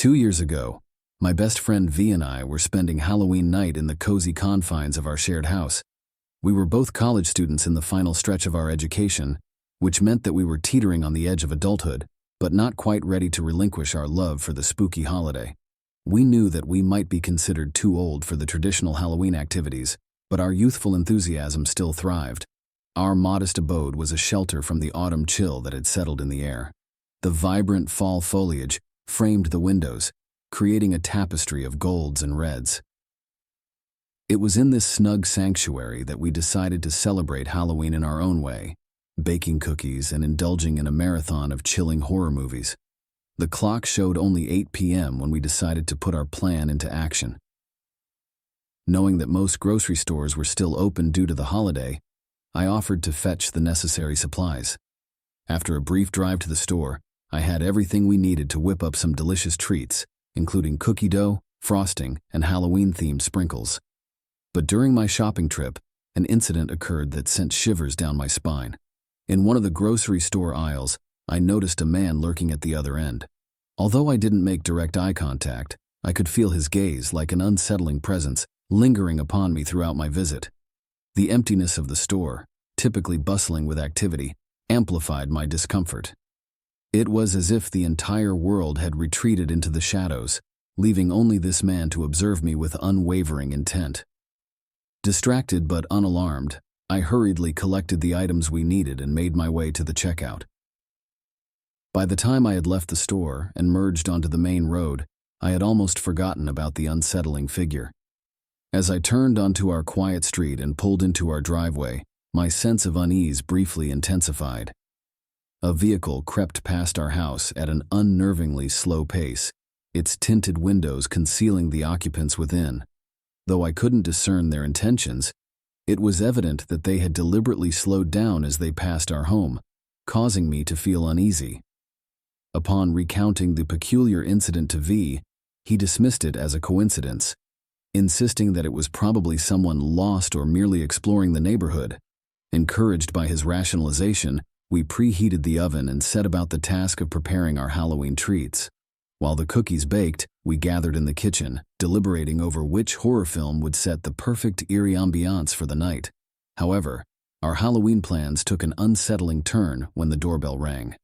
2 years ago, my best friend V and I were spending Halloween night in the cozy confines of our shared house. We were both college students in the final stretch of our education, which meant that we were teetering on the edge of adulthood, but not quite ready to relinquish our love for the spooky holiday. We knew that we might be considered too old for the traditional Halloween activities, but our youthful enthusiasm still thrived. Our modest abode was a shelter from the autumn chill that had settled in the air. The vibrant fall foliage framed the windows, creating a tapestry of golds and reds. It was in this snug sanctuary that we decided to celebrate Halloween in our own way, baking cookies and indulging in a marathon of chilling horror movies. The clock showed only 8 p.m. when we decided to put our plan into action. Knowing that most grocery stores were still open due to the holiday, I offered to fetch the necessary supplies. After a brief drive to the store, I had everything we needed to whip up some delicious treats, including cookie dough, frosting, and Halloween-themed sprinkles. But during my shopping trip, an incident occurred that sent shivers down my spine. In one of the grocery store aisles, I noticed a man lurking at the other end. Although I didn't make direct eye contact, I could feel his gaze like an unsettling presence lingering upon me throughout my visit. The emptiness of the store, typically bustling with activity, amplified my discomfort. It was as if the entire world had retreated into the shadows, leaving only this man to observe me with unwavering intent. Distracted but unalarmed, I hurriedly collected the items we needed and made my way to the checkout. By the time I had left the store and merged onto the main road, I had almost forgotten about the unsettling figure. As I turned onto our quiet street and pulled into our driveway, my sense of unease briefly intensified. A vehicle crept past our house at an unnervingly slow pace, its tinted windows concealing the occupants within. Though I couldn't discern their intentions, it was evident that they had deliberately slowed down as they passed our home, causing me to feel uneasy. Upon recounting the peculiar incident to V, he dismissed it as a coincidence, insisting that it was probably someone lost or merely exploring the neighborhood. Encouraged by his rationalization, we preheated the oven and set about the task of preparing our Halloween treats. While the cookies baked, we gathered in the kitchen, deliberating over which horror film would set the perfect eerie ambiance for the night. However, our Halloween plans took an unsettling turn when the doorbell rang.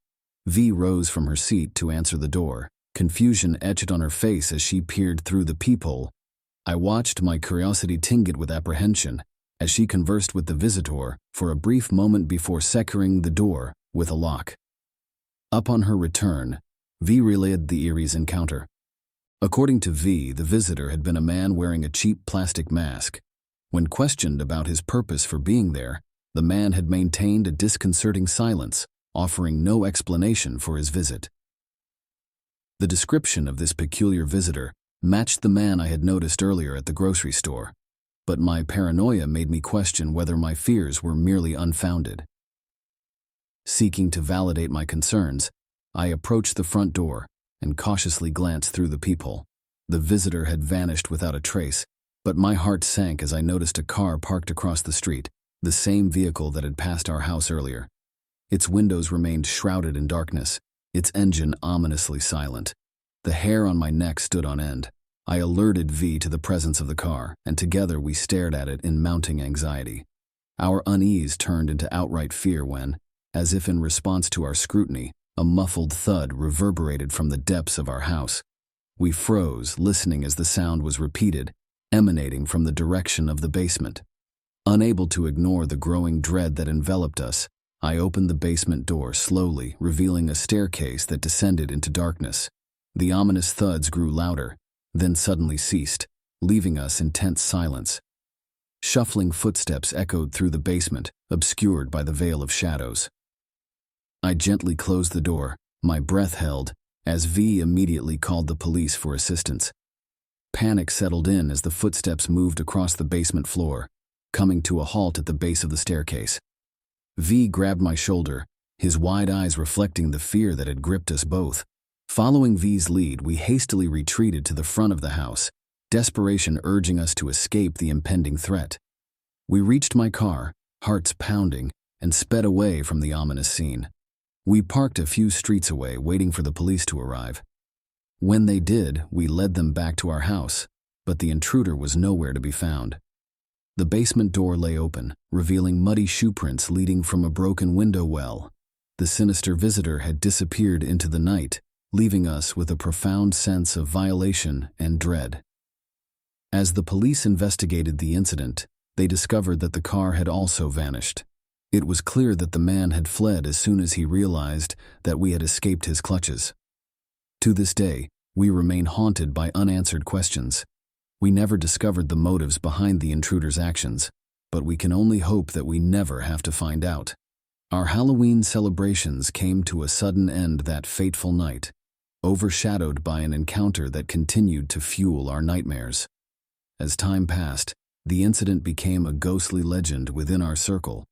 V rose from her seat to answer the door, confusion etched on her face as she peered through the peephole. I watched, my curiosity tinged with apprehension, as she conversed with the visitor for a brief moment before securing the door with a lock. Upon her return, V relayed the eerie's encounter. According to V, the visitor had been a man wearing a cheap plastic mask. When questioned about his purpose for being there, the man had maintained a disconcerting silence, offering no explanation for his visit. The description of this peculiar visitor matched the man I had noticed earlier at the grocery store, but my paranoia made me question whether my fears were merely unfounded. Seeking to validate my concerns, I approached the front door and cautiously glanced through the peephole. The visitor had vanished without a trace, but my heart sank as I noticed a car parked across the street, the same vehicle that had passed our house earlier. Its windows remained shrouded in darkness, its engine ominously silent. The hair on my neck stood on end. I alerted V to the presence of the car, and together we stared at it in mounting anxiety. Our unease turned into outright fear when, as if in response to our scrutiny, a muffled thud reverberated from the depths of our house. We froze, listening as the sound was repeated, emanating from the direction of the basement. Unable to ignore the growing dread that enveloped us, I opened the basement door slowly, revealing a staircase that descended into darkness. The ominous thuds grew louder, then suddenly ceased, leaving us in tense silence. Shuffling footsteps echoed through the basement, obscured by the veil of shadows. I gently closed the door, my breath held, as V immediately called the police for assistance. Panic settled in as the footsteps moved across the basement floor, coming to a halt at the base of the staircase. V grabbed my shoulder, his wide eyes reflecting the fear that had gripped us both. Following V's lead, we hastily retreated to the front of the house, desperation urging us to escape the impending threat. We reached my car, hearts pounding, and sped away from the ominous scene. We parked a few streets away, waiting for the police to arrive. When they did, we led them back to our house, but the intruder was nowhere to be found. The basement door lay open, revealing muddy shoe prints leading from a broken window well. The sinister visitor had disappeared into the night, leaving us with a profound sense of violation and dread. As the police investigated the incident, they discovered that the car had also vanished. It was clear that the man had fled as soon as he realized that we had escaped his clutches. To this day, we remain haunted by unanswered questions. We never discovered the motives behind the intruder's actions, but we can only hope that we never have to find out. Our Halloween celebrations came to a sudden end that fateful night, overshadowed by an encounter that continued to fuel our nightmares. As time passed, the incident became a ghostly legend within our circle,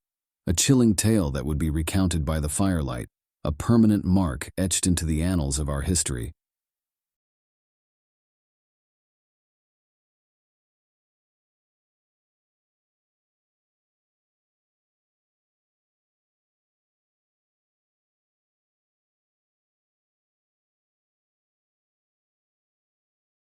a chilling tale that would be recounted by the firelight, a permanent mark etched into the annals of our history.